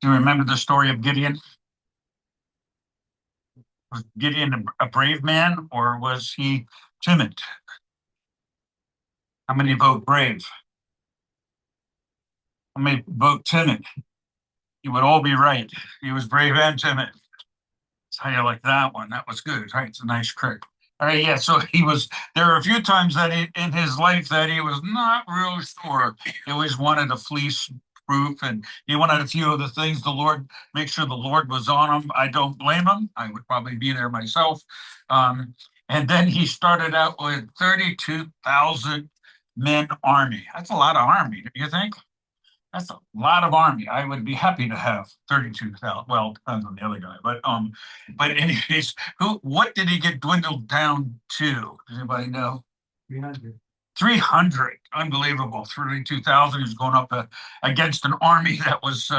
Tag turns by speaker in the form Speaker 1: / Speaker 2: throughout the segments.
Speaker 1: Do you remember the story of Gideon? Was Gideon a brave man or was he timid? How many vote brave? How many vote timid? You would all be right. He was brave and timid. That's how you like that one. That was good. Right. It's a nice trick. All right. Yeah. So he was, there were a few times that in his life that he was not real sure. He always wanted a fleece proof and he wanted a few of the things the Lord, make sure the Lord was on him. I don't blame him. I would probably be there myself. Um, and then he started out with 32,000 men army. That's a lot of army, do you think? That's a lot of army. I would be happy to have 32,000. Well, depends on the other guy, but anyways, what did he get dwindled down to? Does anybody know? 300. 300. Unbelievable. 32,000 is going up against an army that was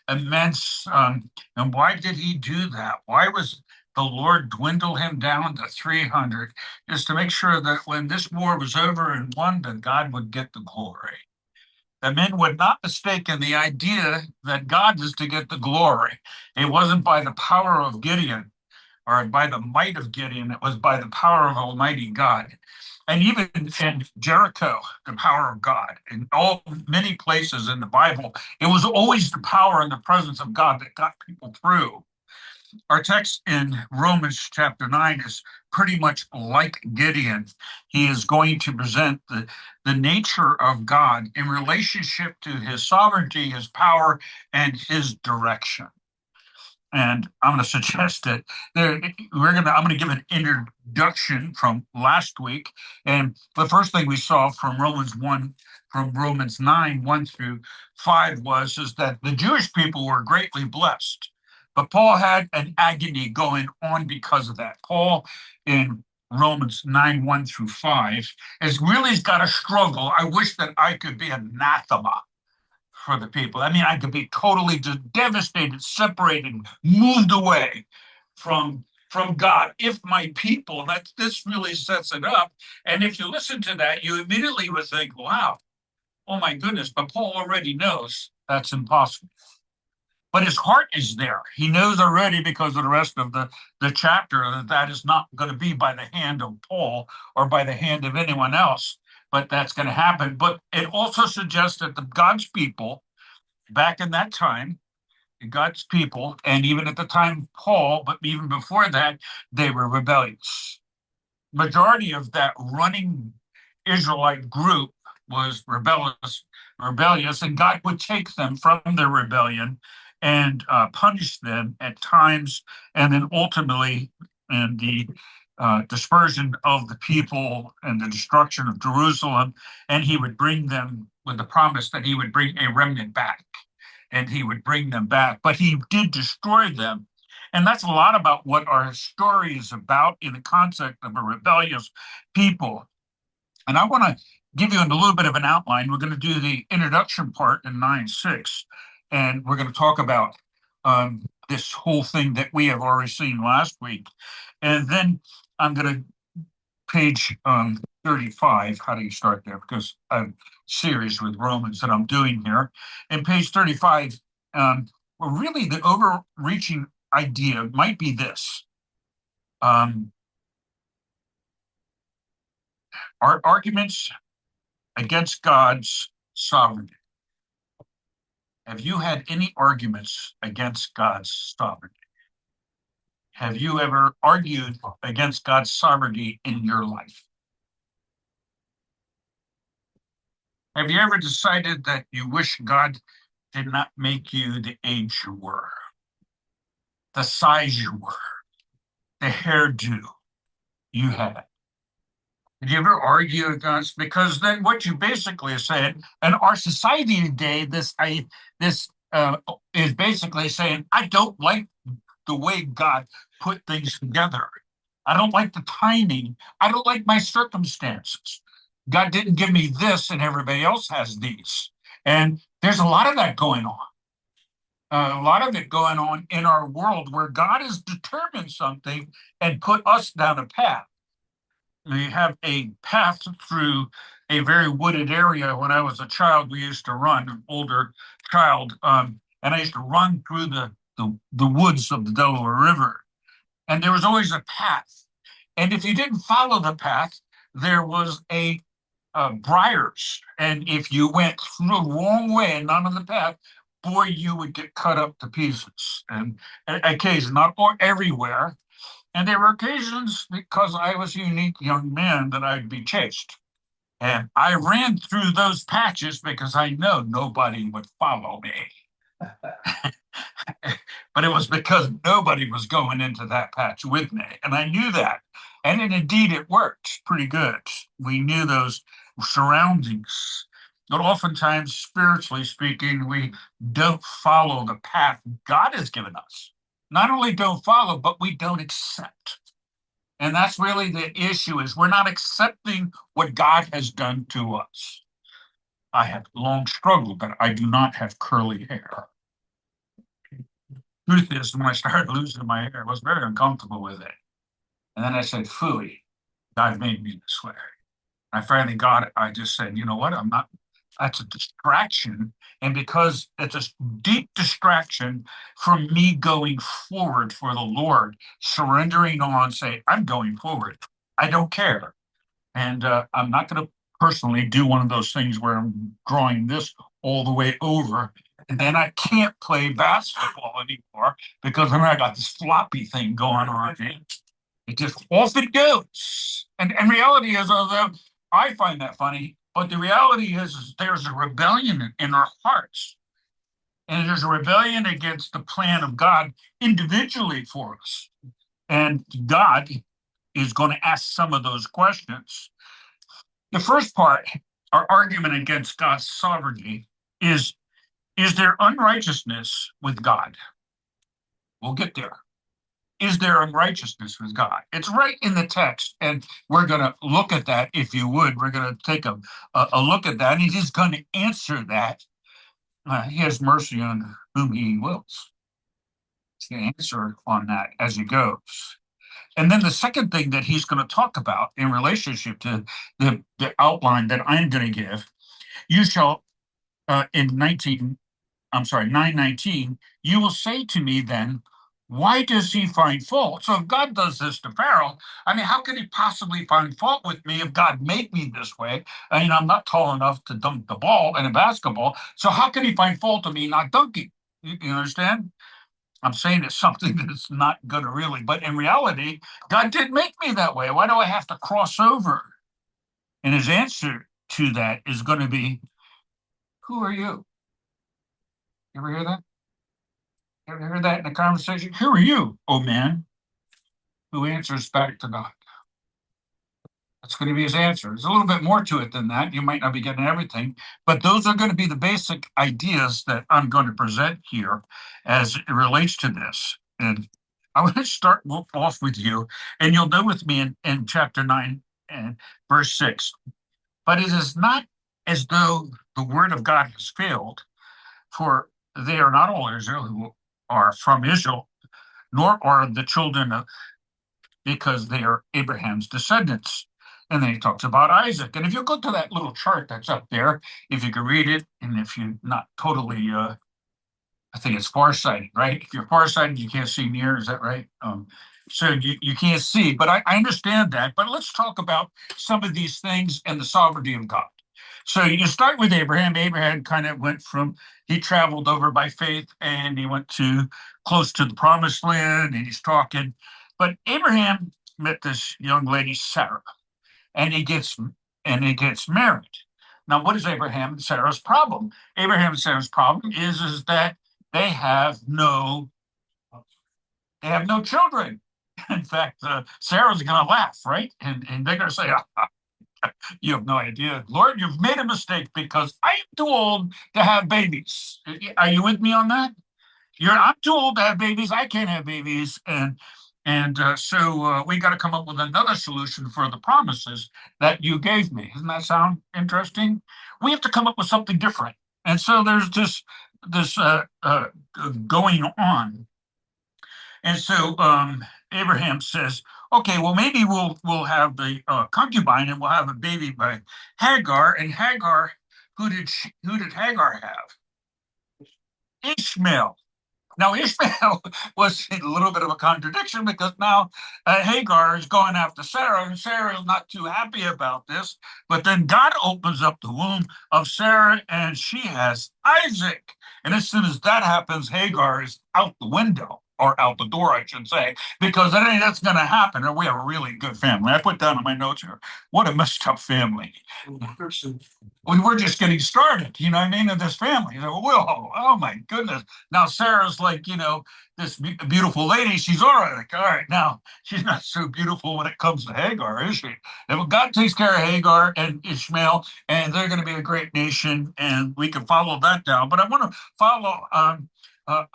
Speaker 1: immense. And why did he do that? Why was the Lord dwindle him down to 300? Just to make sure that when this war was over and won, that God would get the glory. The men would not mistake in the idea that God is to get the glory. It wasn't by the power of Gideon or by the might of Gideon, it was by the power of Almighty God. And even in Jericho, the power of God. In all many places in the Bible, it was always the power and the presence of God that got people through. Our text in Romans chapter 9 is pretty much like Gideon. He is going to present the nature of God in relationship to his sovereignty, his power, and his direction. And I'm going to suggest that I'm going to give an introduction from last week. And the first thing we saw from Romans 9, 1 through 5 is that the Jewish people were greatly blessed. But Paul had an agony going on because of that. Paul in Romans 9, 1 through 5 has really got a struggle. I wish that I could be anathema for the people. I mean, I could be totally just devastated, separated, moved away from God. If my people, that this really sets it up. And if you listen to that, you immediately would think, wow, oh my goodness, but Paul already knows that's impossible. But his heart is there. He knows already because of the rest of the chapter that that is not going to be by the hand of Paul or by the hand of anyone else, but that's going to happen. But it also suggests that the God's people back in that time, God's people, and even at the time of Paul, but even before that, they were rebellious. Majority of that running Israelite group was rebellious, and God would take them from their rebellion and punish them at times, and then ultimately, in the dispersion of the people and the destruction of Jerusalem, and he would bring them with the promise that he would bring a remnant back, and he would bring them back. But he did destroy them. And that's a lot about what our story is about in the concept of a rebellious people. And I want to give you a little bit of an outline. We're going to do the introduction part in 9:6, and we're going to talk about this whole thing that we have already seen last week. And then I'm going to page 35. How do you start there? Because I'm serious with Romans that I'm doing here. And page 35, well, really the overreaching idea might be this. Our arguments against God's sovereignty. Have you had any arguments against God's sovereignty? Have you ever argued against God's sovereignty in your life? Have you ever decided that you wish God did not make you the age you were, the size you were, the hairdo you had? Did you ever argue against? Because then what you basically are saying, and our society today, this is basically saying, I don't like the way God put things together. I don't like the timing. I don't like my circumstances. God didn't give me this, and everybody else has these. And there's a lot of that going on. A lot of it going on in our world where God has determined something and put us down a path. We have a path through a very wooded area when I was a child. We used to run, an older child, and I used to run through the woods of the Delaware River. And there was always a path. And if you didn't follow the path, there was a briars. And if you went through the wrong way and not on the path, boy, you would get cut up to pieces. And occasionally, not everywhere. And there were occasions because I was a unique young man that I'd be chased. And I ran through those patches because I know nobody would follow me. But it was because nobody was going into that patch with me. And I knew that. And indeed, it worked pretty good. We knew those surroundings. But oftentimes, spiritually speaking, we don't follow the path God has given us. Not only don't follow, but we don't accept. And that's really the issue is we're not accepting what God has done to us. I have long struggled, but I do not have curly hair. Truth is, when I started losing my hair, I was very uncomfortable with it. And then I said, "Phooey, God made me this way." I finally got it. I just said, you know what? I'm not, that's a distraction. And because it's a deep distraction from me going forward for the Lord, surrendering on, say, I'm going forward. I don't care. And I'm not going to personally do one of those things where I'm drawing this all the way over. And then I can't play basketball anymore because then I got this floppy thing going on. It just off it goes. And reality is, although I find that funny, but the reality is there's a rebellion in our hearts. And there's a rebellion against the plan of God individually for us. And God is going to ask some of those questions. The first part, our argument against God's sovereignty, is there unrighteousness with God? We'll get there. Is there unrighteousness with God? It's right in the text, and we're going to look at that, if you would. We're going to take a look at that, and he's going to answer that. He has mercy on whom he wills. He's going to answer on that as he goes. And then the second thing that he's going to talk about in relationship to the outline that I'm going to give, you shall, in 9:19, you will say to me then, why does he find fault? So if God does this to Pharaoh, I mean, how could he possibly find fault with me if God made me this way? I mean, I'm not tall enough to dunk the ball in a basketball. So how can he find fault of me not dunking? You understand? I'm saying it's something that's not going to really, but in reality, God did make me that way. Why do I have to cross over? And his answer to that is going to be, who are you? You ever hear that? Ever heard that in a conversation? Who are you, oh man? Who answers back to God? That's going to be his answer. There's a little bit more to it than that. You might not be getting everything, but those are going to be the basic ideas that I'm going to present here as it relates to this. And I want to start off with you, and you'll know with me in chapter 9 and verse 6. But it is not as though the word of God has failed, for they are not all Israel who are from Israel, nor are the children of, because they are Abraham's descendants. And then he talks about Isaac. And if you go to that little chart that's up there, if you can read it, and if you're not totally, I think it's farsighted, right? If you're farsighted, you can't see near. Is that right? So you can't see, but I understand that. But let's talk about some of these things and the sovereignty of God. So you start with Abraham. Abraham kind of went from, he traveled over by faith and he went to close to the promised land and he's talking. But Abraham met this young lady, Sarah, and he gets married. Now, what is Abraham and Sarah's problem? Abraham and Sarah's problem is that they have no children. In fact, Sarah's going to laugh, right? And they're going to say, you have no idea. Lord, you've made a mistake because I am too old to have babies. Are you with me on that? I'm too old to have babies. I can't have babies. So we got to come up with another solution for the promises that you gave me. Doesn't that sound interesting? We have to come up with something different. And so there's this going on. And so Abraham says, okay, well, maybe we'll have the concubine and we'll have a baby by Hagar. And Hagar, who did Hagar have? Ishmael. Now, Ishmael was a little bit of a contradiction because now Hagar is going after Sarah, and Sarah is not too happy about this. But then God opens up the womb of Sarah, and she has Isaac. And as soon as that happens, Hagar is out the window, or out the door, I should say, because that's going to happen. And we have a really good family. I put down in my notes here, what a messed up family. We were just getting started, you know what I mean, in this family. Whoa, oh my goodness. Now Sarah's like, this beautiful lady. She's all right. Like, all right, now she's not so beautiful when it comes to Hagar, is she? And God takes care of Hagar and Ishmael, and they're going to be a great nation, and we can follow that down. But I want to follow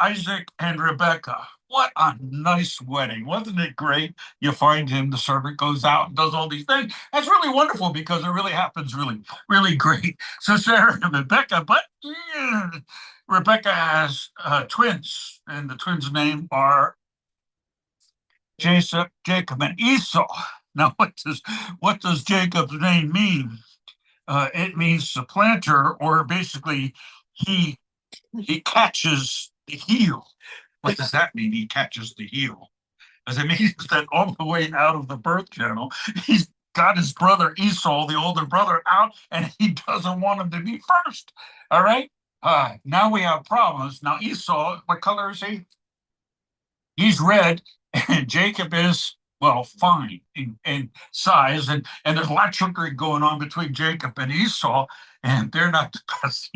Speaker 1: Isaac and Rebecca. What a nice wedding. Wasn't it great? You find him, the servant goes out and does all these things. That's really wonderful because it really happens really, really great. So Sarah and Rebecca, but Rebecca has twins, and the twins' name are Jacob and Esau. Now, what does Jacob's name mean? It means supplanter, or basically he he catches the heel. What does that mean? He catches the heel. Because it means that all the way out of the birth channel, he's got his brother Esau, the older brother, out, and he doesn't want him to be first. All right. Now we have problems. Now Esau, what color is he? He's red, and Jacob is, well, fine in size, and there's a lot of trickery going on between Jacob and Esau, and they're not the best.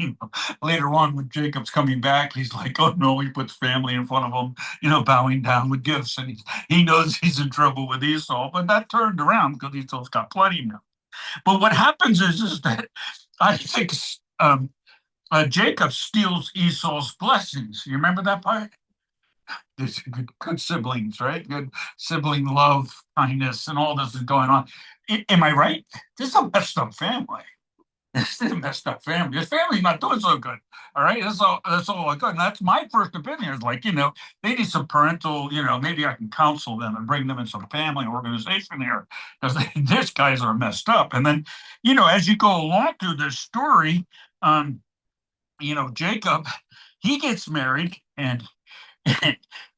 Speaker 1: Later on, when Jacob's coming back, he's like, "Oh no!" He puts family in front of him, bowing down with gifts, and he knows he's in trouble with Esau. But that turned around because Esau's got plenty now. But what happens is that I think Jacob steals Esau's blessings. You remember that part? There's good siblings, right? Good sibling love, kindness, and all this is going on. Am I right? This is a messed up family. This is a messed up family. This family's not doing so good. All right. That's all good. And that's my first opinion. Is like, they need some parental, maybe I can counsel them and bring them in some family organization here because these guys are messed up. And then, as you go along through this story, um, Jacob, he gets married, and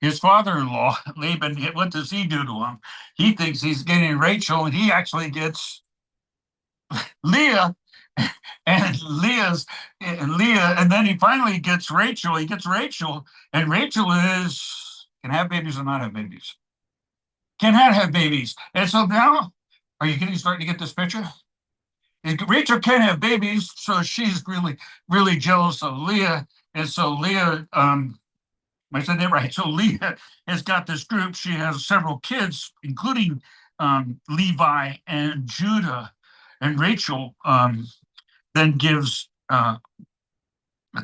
Speaker 1: his father-in-law, Laban, what does he do to him? He thinks he's getting Rachel, and he actually gets Leah, and then he finally gets Rachel. He gets Rachel, and Rachel can have babies or not have babies. Cannot have babies. And so now, are you starting to get this picture? Rachel can't have babies, so she's really, really jealous of Leah. And so Leah, I said that right. So Leah has got this group. She has several kids, including Levi and Judah. And Rachel then gives a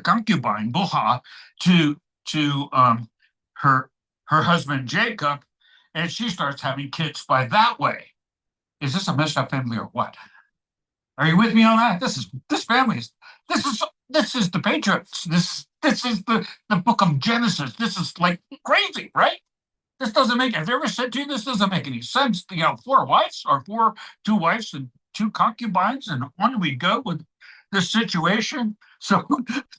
Speaker 1: concubine, Bilhah, to her husband Jacob, and she starts having kids by that way. Is this a messed up family or what? Are you with me on that? This family is this is the Patriots. This is the book of Genesis. This is like crazy, right? This doesn't make. Have you ever said to you this doesn't make any sense? Four wives or two wives and two concubines, and on we go with this situation. So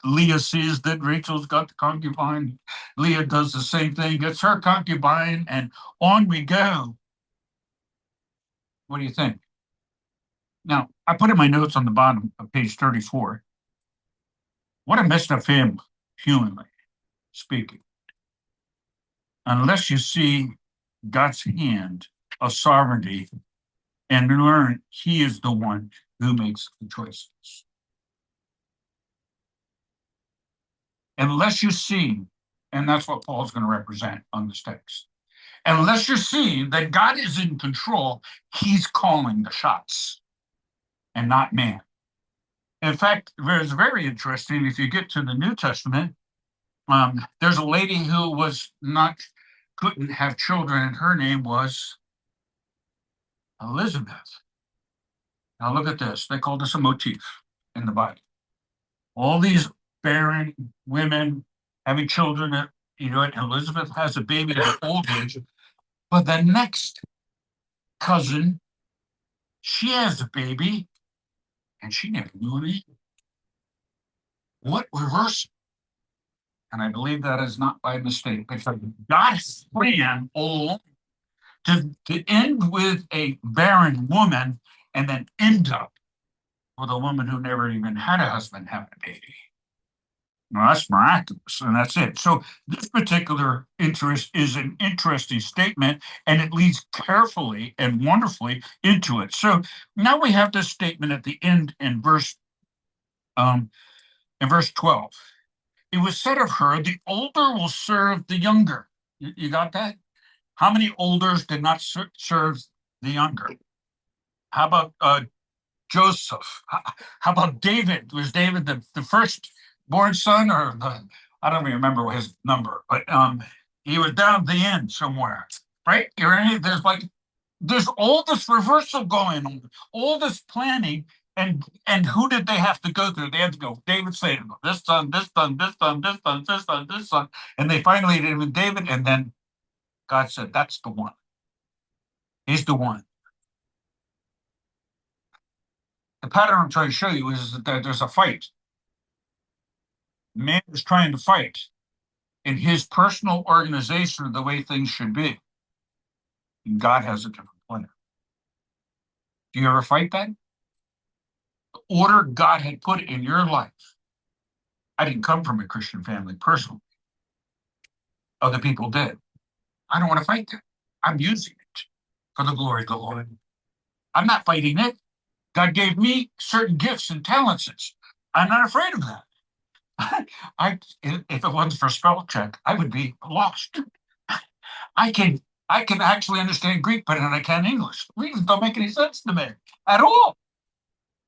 Speaker 1: Leah sees that Rachel's got the concubine. Leah does the same thing, gets her concubine, and on we go. What do you think? Now, I put in my notes on the bottom of page 34. What a messed up family, humanly speaking. Unless you see God's hand of sovereignty and learn He is the one who makes the choices. Unless you see, and that's what Paul's going to represent on this text, unless you're seeing that God is in control, He's calling the shots and not man. In fact, it's very interesting. If you get to the New Testament, there's a lady who couldn't have children, and her name was Elizabeth. Now look at this. They call this a motif in the Bible. All these barren women having children, and Elizabeth has a baby at an old age. But the next cousin, she has a baby, and she never knew me. What reverse? And I believe that is not by mistake, because God's plan all along to end with a barren woman and then end up with a woman who never even had a husband have a baby. Well, that's miraculous, and that's it. So this particular interest is an interesting statement, and it leads carefully and wonderfully into it. So now we have this statement at the end in verse 12. It was said of her, the older will serve the younger. You got that? How many olders did not serve the younger? How about Joseph? How about David? Was David the first born son, or I don't even remember his number, but he was down at the end somewhere, right? There's all this reversal going on, all this planning, and who did they have to go through? They had to go. David said, "This son, this son, this son, this son, this son, this son," and they finally did it with David, and then God said, "That's the one. He's the one." The pattern I'm trying to show you is that there's a fight. Man is trying to fight in his personal organization of the way things should be. And God has a different plan. Do you ever fight that? The order God had put in your life. I didn't come from a Christian family personally. Other people did. I don't want to fight that. I'm using it for the glory of the Lord. I'm not fighting it. God gave me certain gifts and talents. I'm not afraid of that. If it wasn't for spell check, I would be lost. I can actually understand Greek better than I can English. Readings don't make any sense to me at all.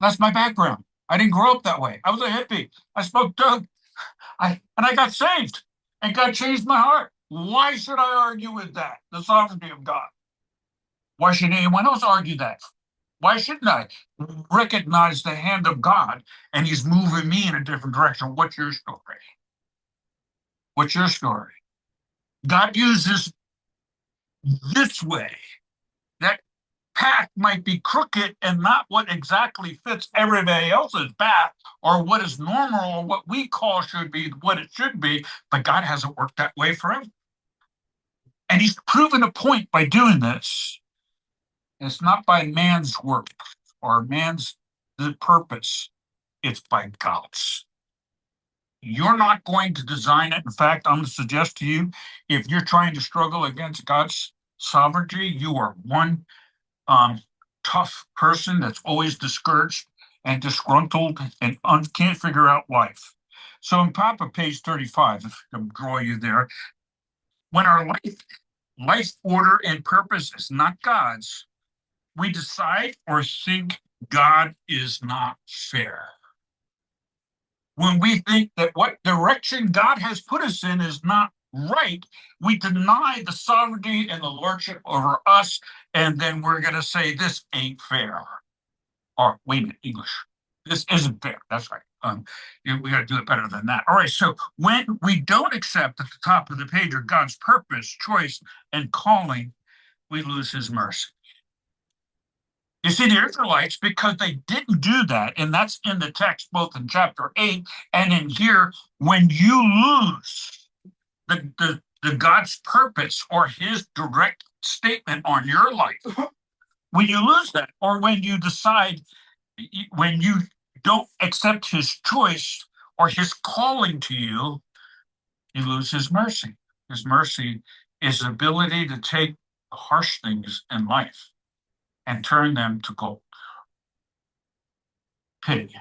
Speaker 1: That's my background. I didn't grow up that way. I was a hippie. I smoked dope. And I got saved, and God changed my heart. Why should I argue with that? The sovereignty of God. Why should anyone else argue that? Why shouldn't I recognize the hand of God and He's moving me in a different direction? What's your story? What's your story? God uses this way. That path might be crooked and not what exactly fits everybody else's path or what is normal or what we call should be what it should be, but God hasn't worked that way forever. And He's proven a point by doing this. It's not by man's work or man's purpose. It's by God's. You're not going to design it. In fact, I'm going to suggest to you, if you're trying to struggle against God's sovereignty, you are one tough person that's always discouraged and disgruntled and can't figure out life. So in top of page 35, if I can draw you there, when our life order and purpose is not God's, we decide or think God is not fair. When we think that what direction God has put us in is not right, we deny the sovereignty and the lordship over us, and then we're going to say, this ain't fair. Or, wait a minute, English. This isn't fair. That's right. We got to do it better than that. All right, so when we don't accept at the top of the page or God's purpose, choice, and calling, we lose His mercy. You see, the Israelites, because they didn't do that, and that's in the text both in chapter 8 and in here, when you lose the God's purpose or His direct statement on your life, when you lose that, or when you decide, when you don't accept His choice or His calling to you, you lose His mercy. His mercy is the ability to take the harsh things in life and turn them to gold. Pity.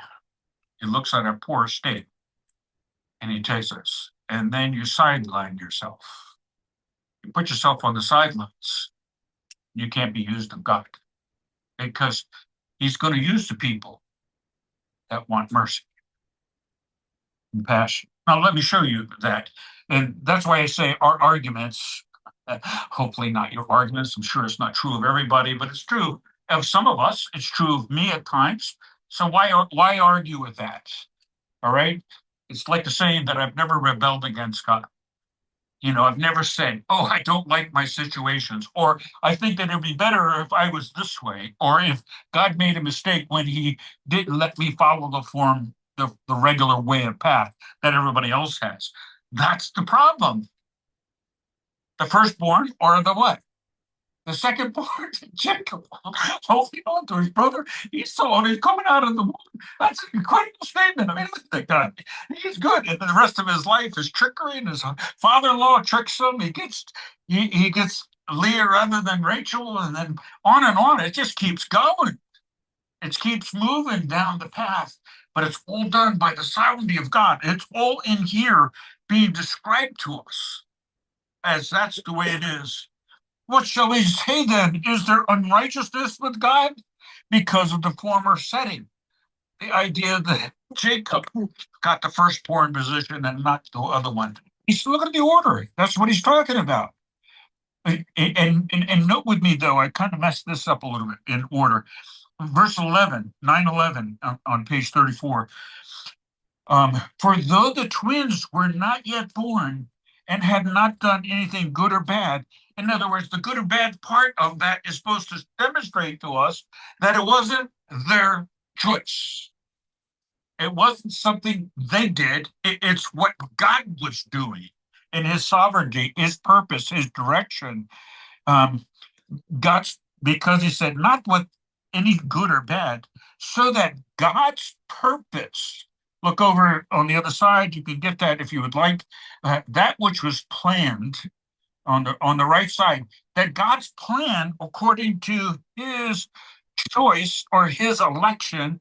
Speaker 1: He looks at our poor state and He takes us. And then you sideline yourself. You put yourself on the sidelines. You can't be used of God because He's going to use the people that want mercy, compassion. Now, let me show you that. And that's why I say our arguments, hopefully not your arguments. I'm sure it's not true of everybody, but it's true of some of us. It's true of me at times. So why argue with that? All right. It's like the saying that I've never rebelled against God. I've never said, oh, I don't like my situations, or I think that it'd be better if I was this way, or if God made a mistake when he didn't let me follow the regular way of path that everybody else has. That's the problem. The firstborn or the what? The second born, Jacob, holding on to his brother Esau, and he's coming out of the womb. That's an incredible statement. I mean, look at that guy. He's good. And the rest of his life is trickery, and his father-in-law tricks him. He gets Leah rather than Rachel, and then on and on. It just keeps going. It keeps moving down the path, but it's all done by the sovereignty of God. It's all in here being described to us as that's the way it is. What shall we say then? Is there unrighteousness with God? Because of the former setting. The idea that Jacob got the firstborn position and not the other one. He's look at the ordering. That's what he's talking about. And note with me, though, I kind of messed this up a little bit in order. Verse 11, 9:11 on page 34. For though the twins were not yet born and had not done anything good or bad, in other words, the good or bad part of that is supposed to demonstrate to us that it wasn't their choice. It wasn't something they did. It's what God was doing in his sovereignty, his purpose, his direction. Um, God's, because he said, not what any good or bad, so that God's purpose, look over on the other side, you can get that if you would like, that which was planned on the right side, that God's plan, according to his choice or his election,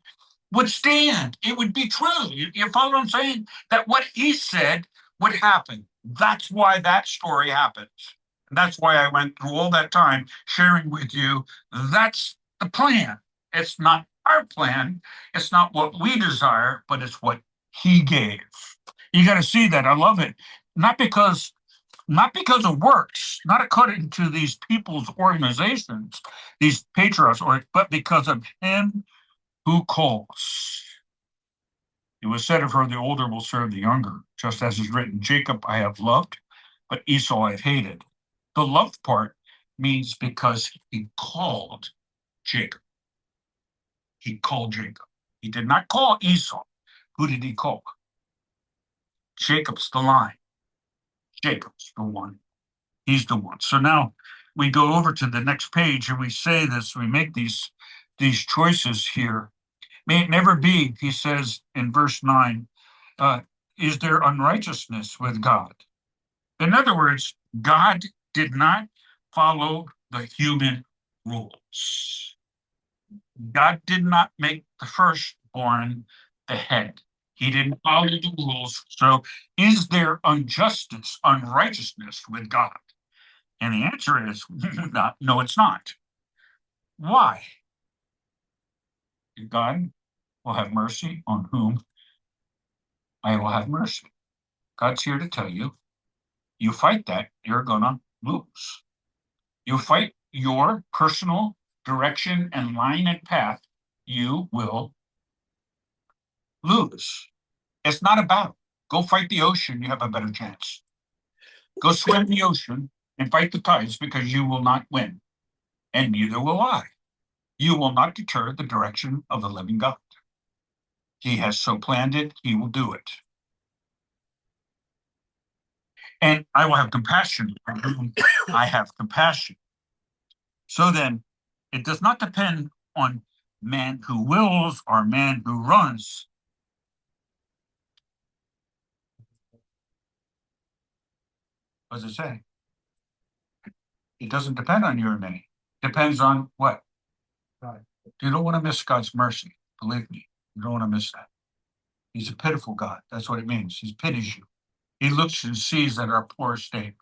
Speaker 1: would stand. It would be true. You follow what I'm saying? That what he said would happen. That's why that story happens. And that's why I went through all that time sharing with you. That's the plan. It's not our plan. It's not what we desire, but it's what he gave. You got to see that. I love it. Not because of works, not according to these people's organizations, these patriarchs, but because of him who calls. It was said of her, the older will serve the younger, just as is written, Jacob I have loved, but Esau I've hated. The love part means because he called Jacob. He called Jacob. He did not call Esau. Who did he call? Jacob's the line. Jacob's the one. He's the one. So now we go over to the next page and we say this, we make these choices here. May it never be, he says in verse 9, is there unrighteousness with God? In other words, God did not follow the human rules. God did not make the firstborn the head. He didn't follow the rules. So is there injustice, unrighteousness with God? And the answer is not, no, it's not. Why? God will have mercy on whom I will have mercy. God's here to tell you, you fight that, you're going to lose. You fight your personal direction and line and path, you will lose. It's not a battle. Go fight the ocean, you have a better chance. Go swim the ocean and fight the tides because you will not win, and neither will I. You will not deter the direction of the living God. He has so planned it, he will do it. And I will have compassion on whom I have compassion. So then, it does not depend on man who wills or man who runs. What does it say? It doesn't depend on you or me. It depends on what? God. You don't want to miss God's mercy. Believe me, you don't want to miss that. He's a pitiful God. That's what it means. He pities you. He looks and sees that our poor state.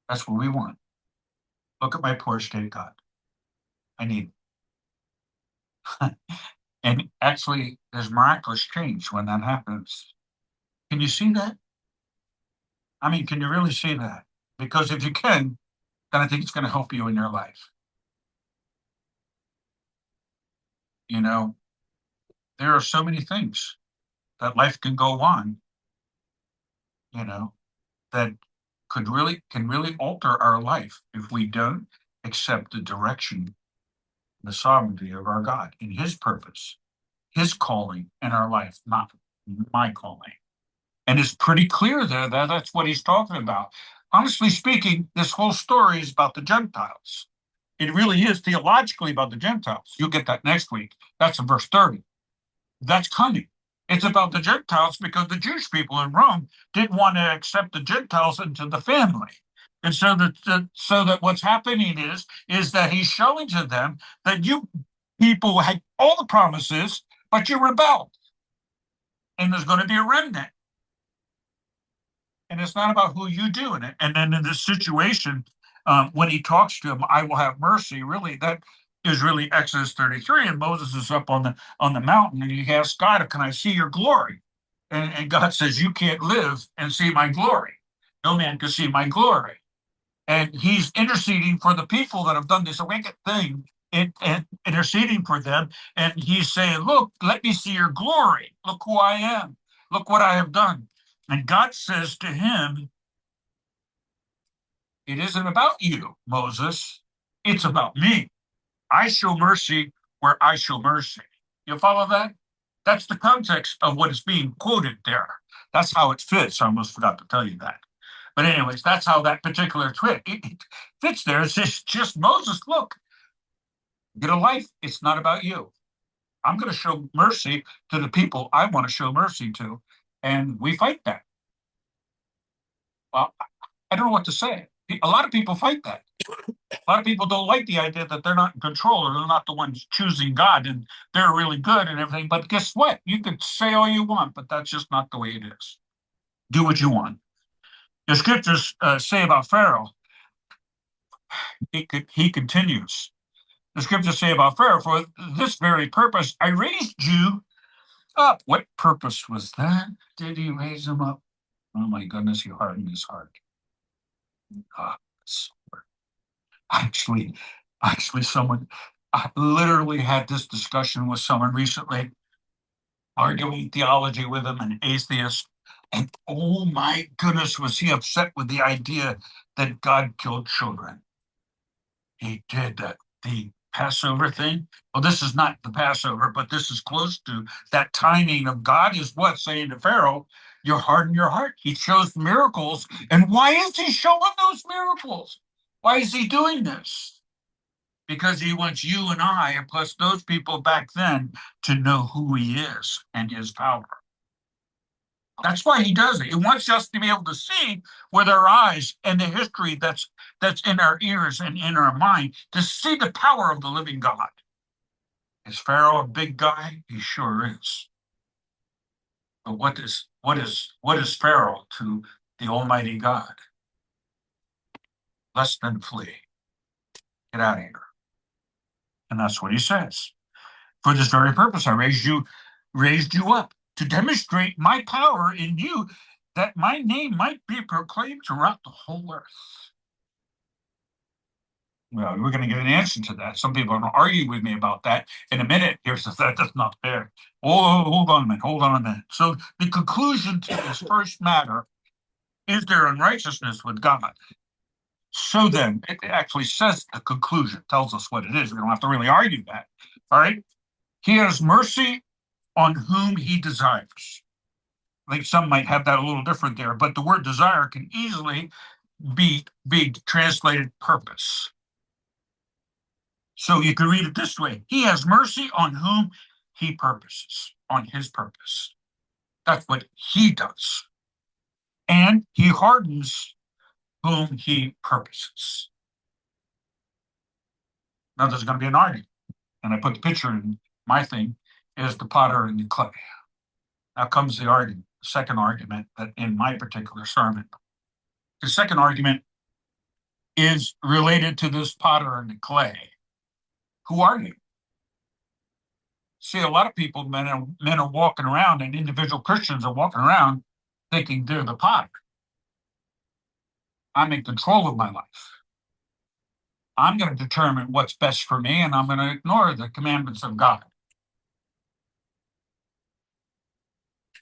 Speaker 1: That's what we want. Look at my poor state, God. I need. And actually, there's miraculous change when that happens. Can you see that? I mean, can you really see that? Because if you can, then I think it's going to help you in your life. You know, there are so many things that life can go on, you know, that can really alter our life if we don't accept the direction, the sovereignty of our God in his purpose, his calling in our life, not my calling. And it's pretty clear there that that's what he's talking about. Honestly speaking, this whole story is about the Gentiles. It really is theologically about the Gentiles. You'll get that next week. That's in verse 30. That's coming. It's about the Gentiles because the Jewish people in Rome didn't want to accept the Gentiles into the family. And so that what's happening is that he's showing to them that you people had all the promises, but you rebelled. And there's going to be a remnant. And it's not about who you do in it. And then in this situation, when he talks to him, I will have mercy. Really, that is really Exodus 33. And Moses is up on the mountain, and he asks God, "Can I see your glory?" And God says, "You can't live and see my glory. No man can see my glory." And he's interceding for the people that have done this wicked thing, and interceding for them. And he's saying, "Look, let me see your glory. Look who I am. Look what I have done." And God says to him, "It isn't about you, Moses. It's about me. I show mercy where I show mercy." You follow that? That's the context of what is being quoted there. That's how it fits. I almost forgot to tell you that. But anyways, that's how that particular it fits there. It's just Moses, look, get a life. It's not about you. I'm going to show mercy to the people I want to show mercy to. And we fight that. Well, I don't know what to say. A lot of people fight that. A lot of people don't like the idea that they're not in control or they're not the ones choosing God and they're really good and everything. But guess what? You could say all you want, but that's just not the way it is. Do what you want. The scriptures say about Pharaoh, he continues. The scriptures say about Pharaoh, for this very purpose I raised you up. What purpose was that? Did he raise him up? Oh my goodness, he hardened his heart. Ah, actually, someone, I literally had this discussion with someone recently, arguing theology with him, an atheist. And oh my goodness, was he upset with the idea that God killed children. He did that. The Passover thing. Well, this is not the Passover, but this is close to that timing of God is what saying to Pharaoh, you harden your heart. He shows miracles. And why is he showing those miracles? Why is he doing this? Because he wants you and I, and plus those people back then, to know who he is and his power. That's why he does it. He wants us to be able to see with our eyes and the history that's in our ears and in our mind, to see the power of the living God. Is Pharaoh a big guy? He sure is. But what is Pharaoh to the Almighty God? Less than flee. Get out of here. And that's what he says. For this very purpose, I raised you up to demonstrate my power in you, that my name might be proclaimed throughout the whole earth. Well, we're going to get an answer to that. Some people are going to argue with me about that in a minute. Here's that's not fair. Oh, hold on a minute. Hold on a minute. So the conclusion to this first matter is there unrighteousness with God. So then, it actually says the conclusion, tells us what it is. We don't have to really argue that. All right. He has mercy on whom he desires. I think some might have that a little different there, but the word desire can easily be translated purpose. So you can read it this way. He has mercy on whom he purposes, on his purpose. That's what he does. And he hardens whom he purposes. Now there's going to be an argument. And I put the picture in my thing is the potter and the clay. Now comes the argument, the second argument that in my particular sermon. The second argument is related to this potter and the clay. Who are you? See, a lot of people, men are walking around, and individual Christians are walking around thinking they're the potter. I'm in control of my life. I'm going to determine what's best for me, and I'm going to ignore the commandments of God.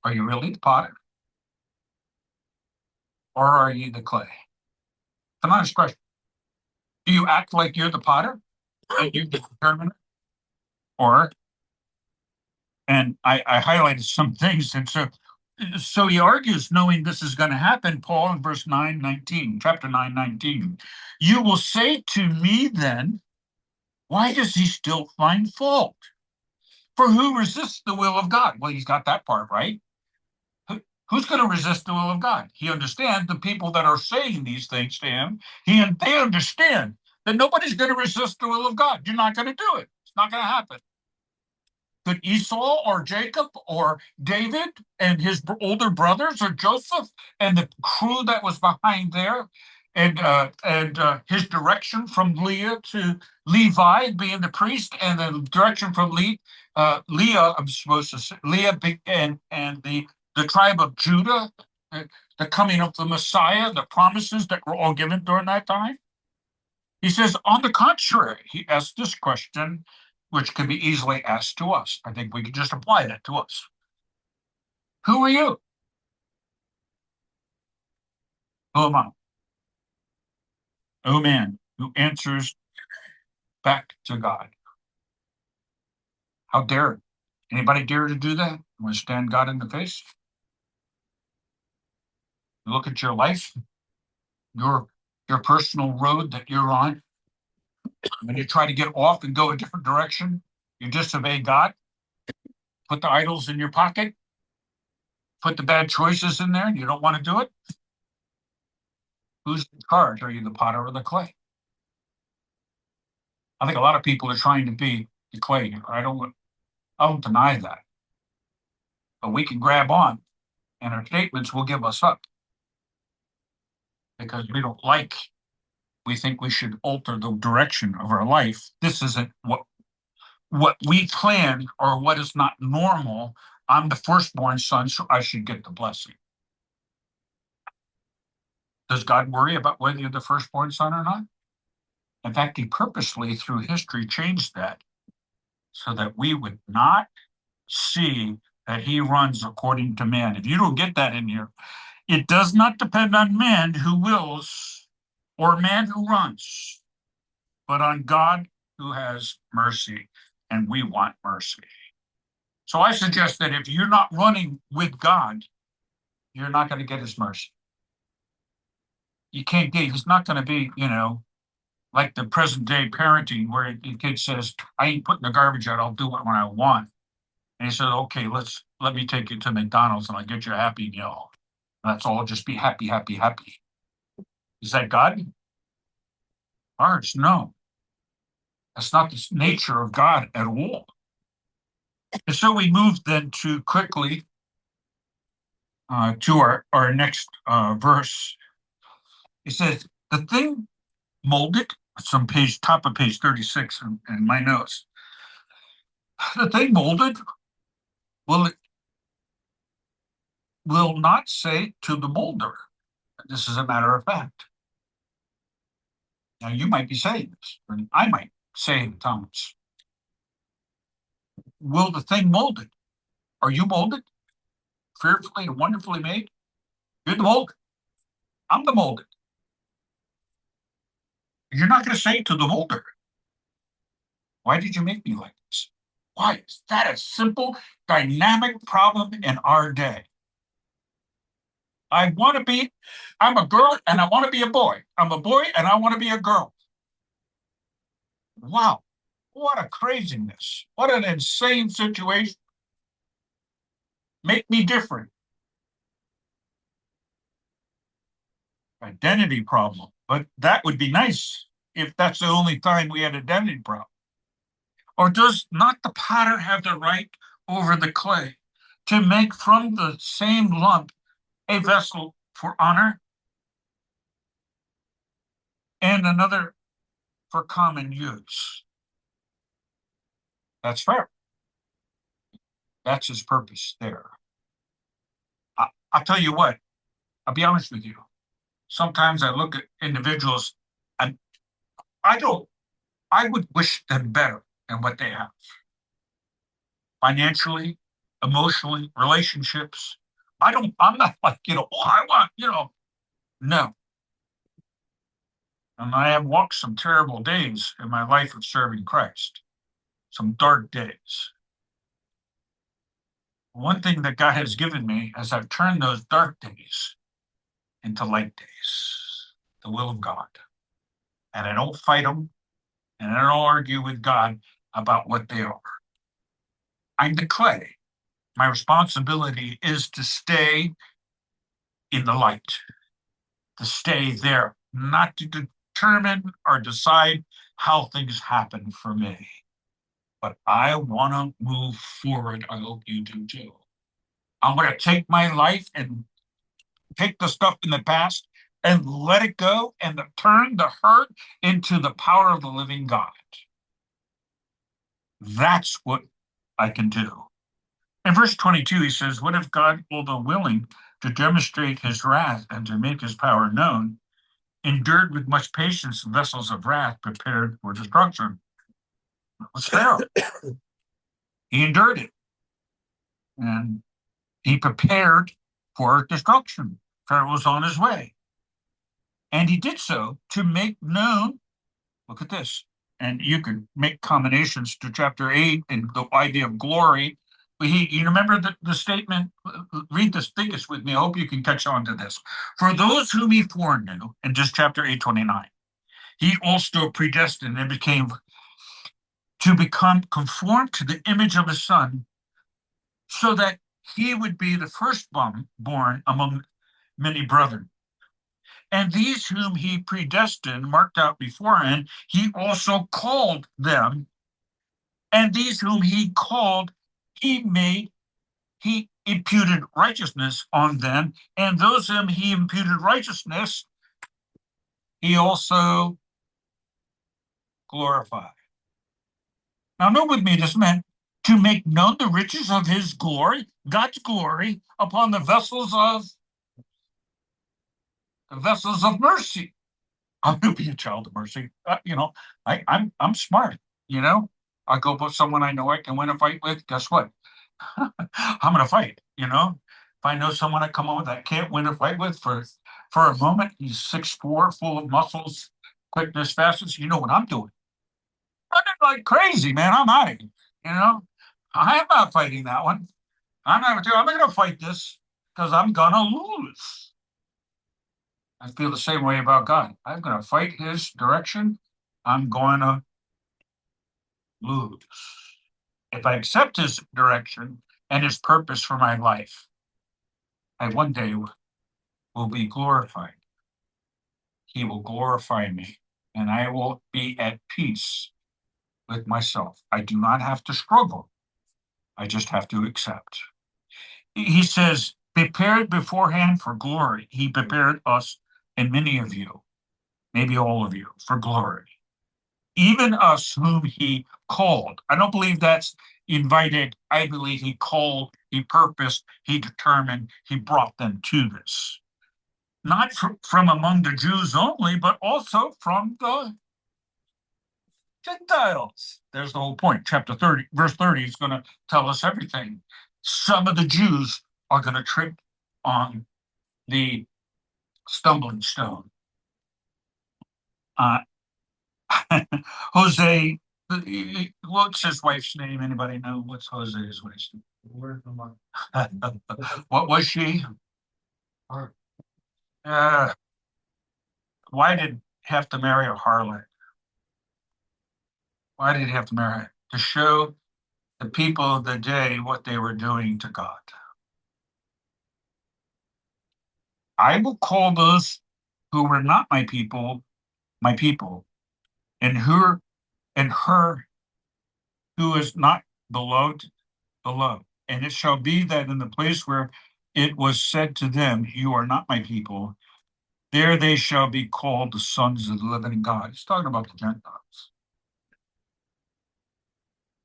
Speaker 1: Are you really the potter? Or are you the clay? It's an honest question. Do you act like you're the potter and you determine it? Or, and I highlighted some things. And so he argues, knowing this is going to happen, Paul in verse 9:19, chapter 9:19, you will say to me then, why does he still find fault? For who resists the will of God? Well, he's got that part right. Who's going to resist the will of God? He understands the people that are saying these things to him. They understand that nobody's going to resist the will of God. You're not going to do it. It's not going to happen. Could Esau or Jacob or David and his older brothers or Joseph and the crew that was behind there and his direction from Leah to Levi being the priest and the direction from Leah, I'm supposed to say, Leah and the tribe of Judah, the coming of the Messiah, the promises that were all given during that time? He says, on the contrary, he asked this question, which can be easily asked to us. I think we can just apply that to us. Who are you? Who am I? Oh man, who answers back to God. How dare anybody dare to do that? You want to stand God in the face? Look at your life, your personal road that you're on. When you try to get off and go a different direction, you disobey God, put the idols in your pocket, put the bad choices in there, and you don't want to do it. Who's in charge? Are you the potter or the clay? I think a lot of people are trying to be the clay. I don't deny that. But we can grab on, and our statements will give us up because we think we should alter the direction of our life. This isn't what we plan or what is not normal. I'm the firstborn son, so I should get the blessing. Does God worry about whether you're the firstborn son or not? In fact, he purposely, through history, changed that so that we would not see that he runs according to man. If you don't get that in here, it does not depend on man who wills or man who runs, but on God who has mercy, and we want mercy. So I suggest that if you're not running with God, you're not going to get his mercy. You can't get, he's not going to be, like the present day parenting where the kid says, I ain't putting the garbage out, I'll do it when I want. And he said, okay, let me take you to McDonald's and I'll get you a Happy Meal. That's all, just be happy, happy, happy. Is that God? Ours, no. That's not the nature of God at all. And so we move then to quickly to our next verse. It says, the thing molded, some page, top of page 36 in my notes. The thing molded will not say to the molder. This is a matter of fact. Now, you might be saying this, or I might say it, Thomas. Will the thing molded? Are you molded? Fearfully and wonderfully made? You're the molded. I'm the molded. You're not going to say to the molder, why did you make me like this? Why is that a simple, dynamic problem in our day? I'm a girl and I want to be a boy. I'm a boy and I want to be a girl. Wow. What a craziness. What an insane situation. Make me different. Identity problem. But that would be nice if that's the only time we had identity problem. Or does not the potter have the right over the clay to make from the same lump a vessel for honor and another for common use? That's fair. That's his purpose there. I'll tell you what, I'll be honest with you. Sometimes I look at individuals and I would wish them better than what they have. Financially, emotionally, relationships. I'm not like, I want, no. And I have walked some terrible days in my life of serving Christ, some dark days. One thing that God has given me as I've turned those dark days into light days, the will of God. And I don't fight them, and I don't argue with God about what they are. I'm the clay. My responsibility is to stay in the light, to stay there, not to determine or decide how things happen for me. But I want to move forward. I hope you do too. I'm going to take my life and take the stuff in the past and let it go and turn the hurt into the power of the living God. That's what I can do. In verse 22, he says, what if God, although willing to demonstrate his wrath and to make his power known, endured with much patience vessels of wrath prepared for destruction? It was Pharaoh. He endured it. And he prepared for destruction. Pharaoh was on his way. And he did so to make known, look at this, and you could make combinations to chapter 8 and the idea of glory. You remember the statement? Read this, think this with me. I hope you can catch on to this. For those whom he foreknew, in just chapter 8:29, he also predestined and become conformed to the image of his son, so that he would be the firstborn among many brethren. And these whom he predestined, marked out beforehand, he also called them. And these whom he called, he imputed righteousness on them. And those whom he imputed righteousness, he also glorified. Now, note with me, this meant to make known the riches of his glory, God's glory, upon the vessels of mercy. I'm going to be a child of mercy. I'm smart. I go with someone I know I can win a fight with. Guess what? I'm going to fight. If I know someone I come on with I can't win a fight with for a moment, he's 6'4", full of muscles, quickness, fastness. You know what I'm doing? I'm like crazy, man. I'm out of here. I am not fighting that one. I'm not going to fight this because I'm going to lose. I feel the same way about God. I'm going to fight his direction. I'm going to lose. If I accept his direction and his purpose for my life, I one day will be glorified. He will glorify me, and I will be at peace with myself. I do not have to struggle. I just have to accept. He says, prepared beforehand for glory. He prepared us and many of you, maybe all of you, for glory. Even us whom he called. I don't believe that's invited. I believe he called, he purposed, he determined, he brought them to this. Not from among the Jews only, but also from the Gentiles. There's the whole point. Chapter 30, verse 30 is going to tell us everything. Some of the Jews are going to trip on the stumbling stone. Jose, what's his wife's name? Anybody know what's Jose's wife's name? What was she? Why did he have to marry a harlot? Why did he have to marry her? To show the people of the day what they were doing to God. I will call those who were not my people, and her who is not beloved. And it shall be that in the place where it was said to them, you are not my people, there they shall be called the sons of the living God. He's talking about the Gentiles.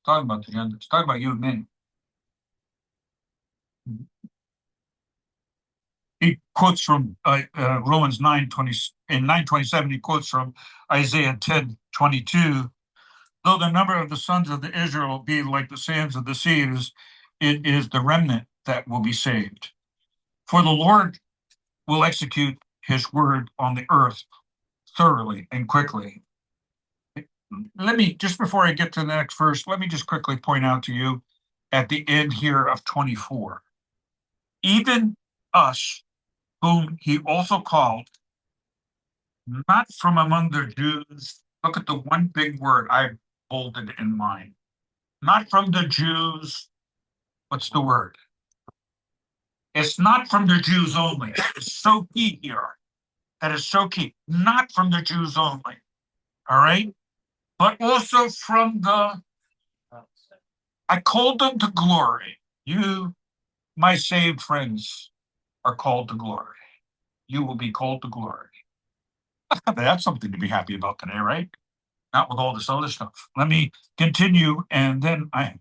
Speaker 1: Talking about the Gentiles. Talking about you and me. He quotes from Romans 9:20 in 9:27. He quotes from Isaiah 10:22. Though the number of the sons of the Israel be like the sands of the sea, it is the remnant that will be saved. For the Lord will execute his word on the earth thoroughly and quickly. Let me, just before I get to the next verse, let me just quickly point out to you at the end here of 24. Even us, whom he also called, not from among the Jews. Look at the one big word I bolded in mine. Not from the Jews. What's the word? It's not from the Jews only. It's so key here. That is so key. Not from the Jews only. All right? But also from the, I called them to glory. You, my saved friends, are called to glory. You will be called to glory. That's something to be happy about today, right? Not with all this other stuff. Let me continue, and then I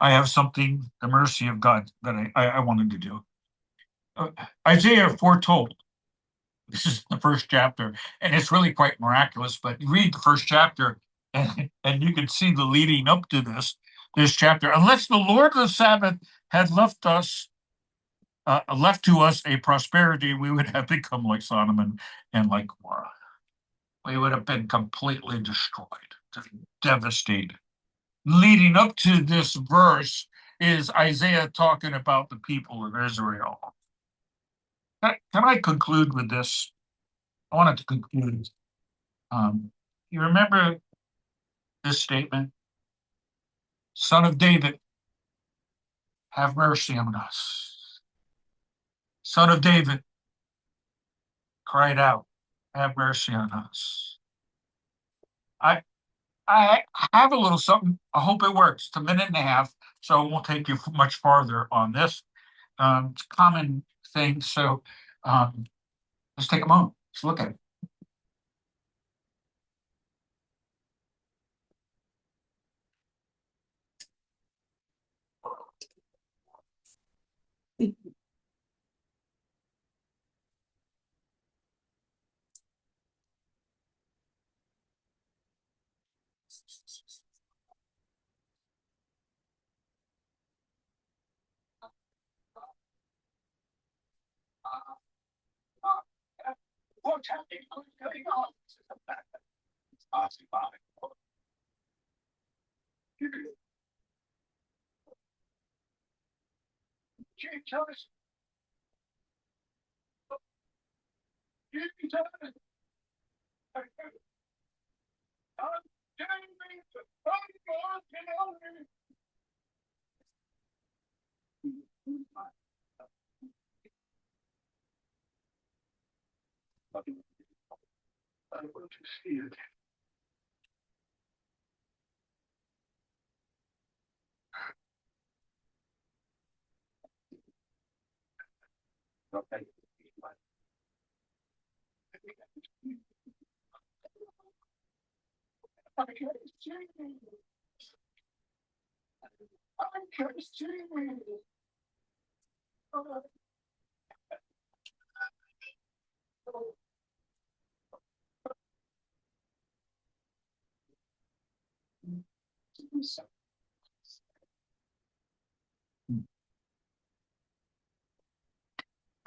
Speaker 1: I have something, the mercy of God, that I wanted to do. Isaiah foretold. This is the first chapter, and it's really quite miraculous. But you read the first chapter, and you can see the leading up to this chapter. Unless the Lord of the Sabbath had left to us a prosperity, we would have become like Sodom and like Gomorrah. We would have been completely destroyed, devastated. Leading up to this verse is Isaiah talking about the people of Israel. Can I conclude with this? I wanted to conclude. You remember this statement? Son of David, have mercy on us. Son of David cried out, have mercy on us. I I have a little something. I hope it works. It's a minute and a half, so it won't take you much farther on this. It's a common thing, so let's take a moment. Let's look at it.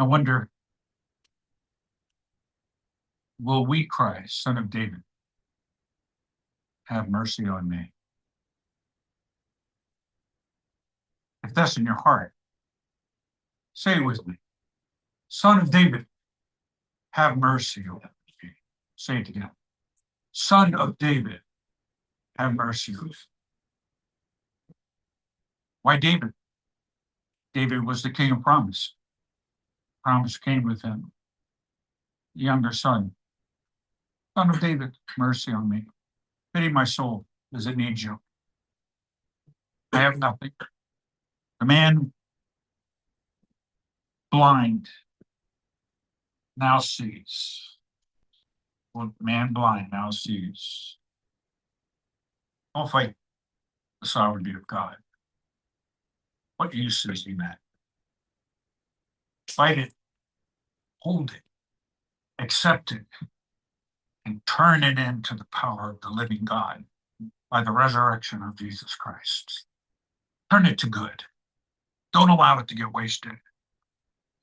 Speaker 1: I wonder, will we cry, Son of David, have mercy on me? If that's in your heart, say it with me. Son of David, have mercy on me. Say it again. Son of David, have mercy on me. Why David? David was the king of promise. Promise came with him. Younger son. Son of David, mercy on me. Pity my soul as it needs you. I have nothing. The man blind now sees. Well, man blind now sees. Don't fight the sovereignty of God. What use is he that? Fight it, hold it, accept it, and turn it into the power of the living God by the resurrection of Jesus Christ. Turn it to good. Don't allow it to get wasted.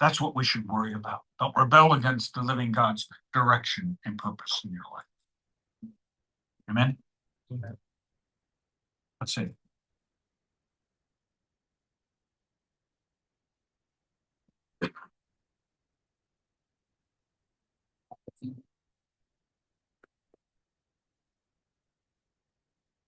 Speaker 1: That's what we should worry about. Don't rebel against the living God's direction and purpose in your life. Amen. Let's see.